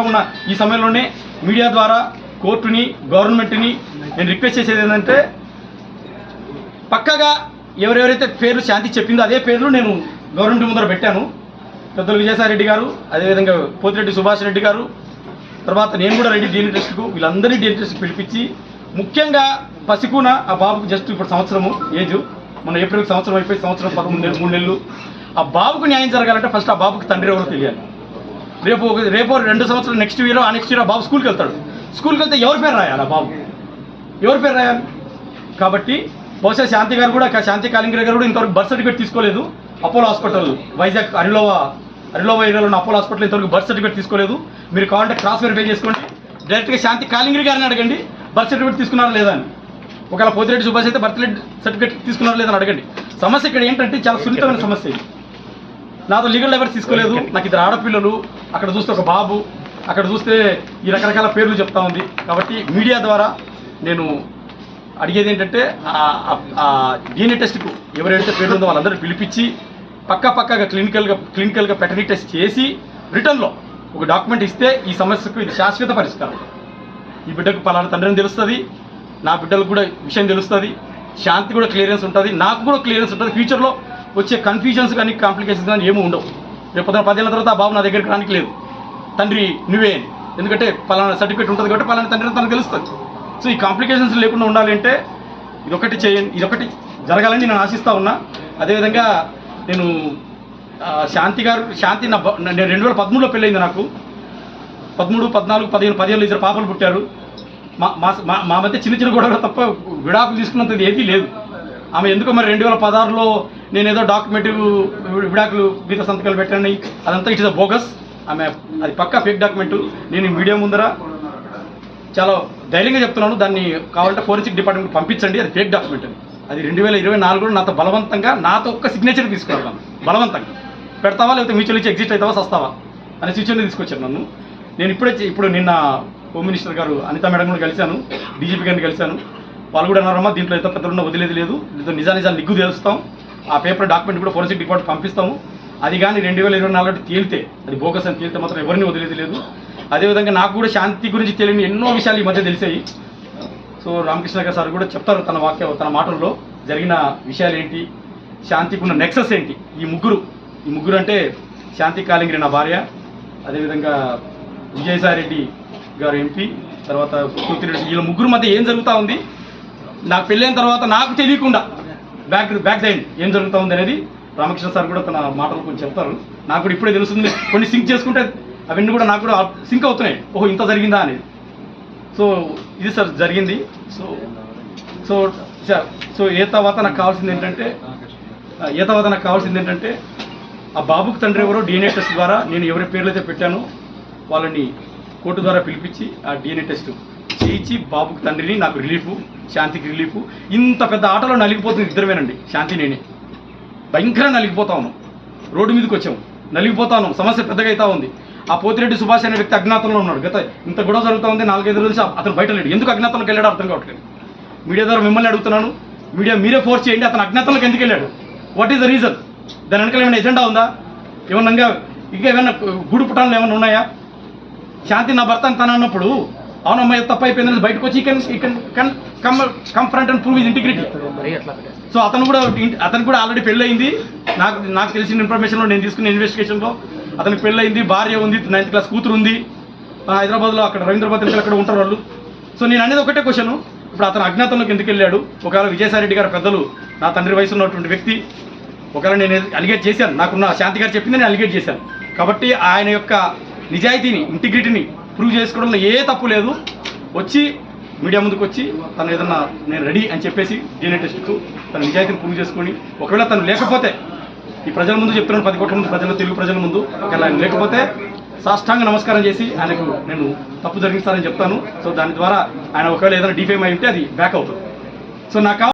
ఉన్న ఈ సమయంలోనే మీడియా ద్వారా కోర్టుని గవర్నమెంట్ని నేను రిక్వెస్ట్ చేసేది ఏంటంటే పక్కగా ఎవరెవరైతే పేర్లు శాంతి చెప్పిందో అదే పేర్లు నేను గవర్నమెంట్ ముందర పెట్టాను. పెద్దలు విజయసాయిరెడ్డి గారు, అదేవిధంగా పోతిరెడ్డి సుభాష్ రెడ్డి గారు, తర్వాత నేను కూడా రెడ్డి DNA టెస్ట్కు వీళ్ళందరినీ DNA టెస్ట్కి పిలిపించి ముఖ్యంగా పసికూన ఆ బాబుకు జస్ట్ ఇప్పుడు సంవత్సరము ఏజ్, మన ఏప్రిల్కి సంవత్సరం అయిపోయి సంవత్సరం 13 నెలలు 3 నెలలు. ఆ బాబుకు న్యాయం జరగాలంటే ఫస్ట్ ఆ బాబుకి తండ్రి ఎవరో తెలియాలి. రేపు 2 సంవత్సరాలు నెక్స్ట్ ఇయర్ ఆ నెక్స్ట్ ఇయర్ ఆ బాబు స్కూల్కి వెళ్తాడు. స్కూల్కి వెళ్తే ఎవరి పేరు రాయాలి? ఆ బాబు ఎవరి పేరు రాయాలి? కాబట్టి బహుశా శాంతి గారు కూడా శాంతి కాలింగర్ గారు కూడా ఇంతవరకు బర్త్ సర్టిఫికేట్ తీసుకోలేదు. అపోలో హాస్పిటల్ వైజాగ్ అరిలోవా ఏరియాలో ఉన్న అపోలో హాస్పిటల్ ఇంతవరకు బర్త్ సర్టిఫికేట్ తీసుకోలేదు. మీరు కావాలంటే క్రాస్ వెరిఫై చేసుకోండి. డైరెక్ట్గా శాంతి కాలింగర్ గారిని అడగండి బర్త్ సర్టిఫికేట్ తీసుకున్నారా లేదా అని. ఒకవేళ పోతిరెడ్డి సుభాష్ అయితే బర్త్ సర్టిఫికేట్ తీసుకున్నారా లేదని అడగండి. సమస్య ఇక్కడ ఏంటంటే చాలా సున్నితమైన సమస్య ఇది. నాతో లీగల్ డైవర్స్ తీసుకోలేదు, నాకు 2 ఆడపిల్లలు, అక్కడ చూస్తే ఒక బాబు, అక్కడ చూస్తే ఈ రకరకాల పేర్లు చెప్తా ఉంది. కాబట్టి మీడియా ద్వారా నేను అడిగేది ఏంటంటే DNA టెస్ట్కు ఎవరైతే పేర్లు ఉందో వాళ్ళందరూ పిలిపించి పక్కగా క్లినికల్గా పెటర్నీ టెస్ట్ చేసి రిటర్న్లో ఒక డాక్యుమెంట్ ఇస్తే ఈ సమస్యకు ఇది శాశ్వత పరిష్కారం. ఈ బిడ్డకు పలానా తండ్రిని తెలుస్తుంది, నా బిడ్డలకు కూడా విషయం తెలుస్తుంది, శాంతి కూడా క్లియరెన్స్ ఉంటుంది, నాకు కూడా క్లియరెన్స్ ఉంటుంది. ఫ్యూచర్లో వచ్చే కన్ఫ్యూజన్స్ కానీ కాంప్లికేషన్స్ కానీ ఏమీ ఉండవు. రేపు 10 ఏళ్ళ తర్వాత ఆ బాబు నా దగ్గరికి రానికి లేదు, తండ్రి నువ్వే అని. ఎందుకంటే పలానా సర్టిఫికేట్ ఉంటుంది కాబట్టి పలానా తండ్రి తనకు తెలుస్తుంది. సో ఈ కాంప్లికేషన్స్ లేకుండా ఉండాలంటే ఇదొకటి చేయండి, ఇదొకటి జరగాలని నేను ఆశిస్తూ ఉన్నా. అదేవిధంగా నేను శాంతి నా 2013లో పెళ్ళయింది నాకు. 13, 14, 15, 10 ఏళ్ళు 2 పాపలు పుట్టారు. మా మధ్య చిన్న గొడవలు తప్ప విడాకులు తీసుకున్నంత ఏదీ లేదు. ఆమె ఎందుకో మరి 2016లో నేనేదో డాక్యుమెంట్ విడాకులు మీద సంతకాలు పెట్టాను, అదంతా ఇట్ ఇస్ అ బోగస్. ఆమె అది పక్కా ఫేక్ డాక్యుమెంటు. నేను మీడియా ముందర చాలా ధైర్యంగా చెప్తున్నాను, దాన్ని కావాలంటే ఫోరెన్సిక్ డిపార్ట్మెంట్ పంపించండి, అది ఫేక్ డాక్యుమెంట్. అది 2024లో నాతో బలవంతంగా నాతో ఒక్క సిగ్నేచర్ తీసుకున్నాను, బలవంతంగా పెడతావా లేకపోతే మ్యూచువల్ ఇచ్చి ఎగ్జిట్ అవుతావా సస్తావా అనే సిచ్యువేషన్ తీసుకొచ్చాను నన్ను. నేను ఇప్పుడు నిన్న హోమ్ మినిస్టర్ గారు అనితా మేడం కూడా కలిశాను, DGP గారిని కలిశాను. వాళ్ళు కూడా అన్నారమ్మా దీంట్లో ఎంత పెద్దలున్నా వదిలేది లేదు, దీంతో నిజాలు నిగ్గు తెలుస్తాం, ఆ పేపర్ డాక్యుమెంట్ కూడా ఫోరెన్సిక్ డిపార్ట్మెంట్ పంపిస్తాము. అది కానీ 2024 తేలితే, అది బోగస్ అని తేలితే మాత్రం ఎవరిని వదిలేది లేదు. అదేవిధంగా నాకు కూడా శాంతి గురించి తెలియని ఎన్నో విషయాలు ఈ మధ్య తెలిసాయి. సో రామకృష్ణ గారు సార్ కూడా చెప్తారు తన మాటల్లో జరిగిన విషయాలు ఏంటి, శాంతికి ఉన్న నెక్సెస్ ఏంటి. ఈ ముగ్గురు అంటే శాంతి కాలింగరి నా భార్య, అదేవిధంగా విజయసాయిరెడ్డి గారు MP, తర్వాత పోతిరెడ్డి, వీళ్ళ ముగ్గురు మధ్య ఏం జరుగుతూ ఉంది, నాకు పెళ్ళైన తర్వాత నాకు తెలియకుండా బ్యాక్ సైడ్ ఏం జరుగుతూ ఉంది అనేది రామకృష్ణ సార్ కూడా తన మాటలు కొంచెం చెప్తారు. నాకు కూడా ఇప్పుడే తెలుస్తుంది, కొన్ని సింక్ చేసుకుంటే అవన్నీ కూడా నాకు కూడా సింక్ అవుతున్నాయి, ఓహో ఇంత జరిగిందా అనేది. సో ఇది సార్ జరిగింది. సో ఏ తర్వాత నాకు కావాల్సింది ఏంటంటే ఆ బాబుకు తండ్రి ఎవరో DNA టెస్ట్ ద్వారా నేను ఎవరి పేర్లు అయితే పెట్టానో వాళ్ళని కోర్టు ద్వారా పిలిపించి ఆ DNA టెస్ట్ చేయించి బాబుకు తండ్రిని, నాకు రిలీఫ్, శాంతికి రిలీఫ్. ఇంత పెద్ద ఆటలో నలిగిపోతుంది ఇద్దరమేనండి, శాంతి నేనే భయంకరంగా నలిగిపోతా ఉన్నాం. రోడ్డు మీదకి వచ్చాము, నలిగిపోతా ఉన్నాం, సమస్య పెద్దగా అవుతా ఉంది. ఆ పోతిరెడ్డి సుభాష్ అనే వ్యక్తి అజ్ఞాతంలో ఉన్నాడు. ఇంత గొడవ జరుగుతూ ఉంది, 4-5 రోజులు అతను బయట లేడు. ఎందుకు అజ్ఞాతంలోకి వెళ్ళాడు అర్థం కావట్లేదు. మీడియా ద్వారా మిమ్మల్ని అడుగుతున్నాను, మీరే ఫోర్స్ చేయండి, అతను అజ్ఞాతంలోకి ఎందుకు వెళ్ళాడు, వాట్ ఈస్ ద రీజన్? దాని వెనకాల ఏమైనా ఎజెండా ఉందా? ఇంకా ఏమైనా గూడు పుటాలు ఏమైనా ఉన్నాయా? శాంతి నా భర్త అని తను అన్నప్పుడు అవునమ్మా తప్ప అయిపోయిందని బయటకు వచ్చి come front and prove his integrity. So అతను కూడా ఆల్రెడీ పెళ్ళయింది. నాకు తెలిసిన ఇన్ఫర్మేషన్లో, నేను తీసుకున్న ఇన్వెస్టిగేషన్లో అతనికి పెళ్ళయింది, భార్య ఉంది, 9th క్లాస్ కూతురు ఉంది. హైదరాబాద్లో అక్కడ రవీంద్రబాద్ అక్కడ ఉంటారు వాళ్ళు. సో నేను అనేది ఒకటే క్వశ్చన్, ఇప్పుడు అతను అజ్ఞాతంలోకి ఎందుకు వెళ్ళాడు? ఒకవేళ విజయసాయిరెడ్డి గారు పెద్దలు, నా తండ్రి వయసు ఉన్నటువంటి వ్యక్తి, ఒకవేళ నేను అలిగేట్ చేశాను, నాకున్న శాంతి గారు చెప్పింది నేను అలిగేట్ చేశాను. కాబట్టి ఆయన యొక్క నిజాయితీని, ఇంటిగ్రిటీని ప్రూవ్ చేసుకోవడంలో ఏ తప్పు లేదు. వచ్చి మీడియా ముందుకు వచ్చి తను ఏదన్నా నేను రెడీ అని చెప్పేసి DNA టెస్ట్కు తన నిజాయితీని ప్రూవ్ చేసుకొని, ఒకవేళ తను లేకపోతే ఈ ప్రజల ముందు చెప్తున్నాను, 10 కోట్ల మంది తెలుగు ప్రజల ముందు, ఒకవేళ ఆయన లేకపోతే సాష్టాంగ నమస్కారం చేసి ఆయనకు నేను తప్పు జరిగిస్తానని చెప్తాను. సో దాని ద్వారా ఆయన ఒకవేళ ఏదైనా డిఫేమ్ అయి ఉంటే అది బ్యాక్ అవుతుంది. సో నాకు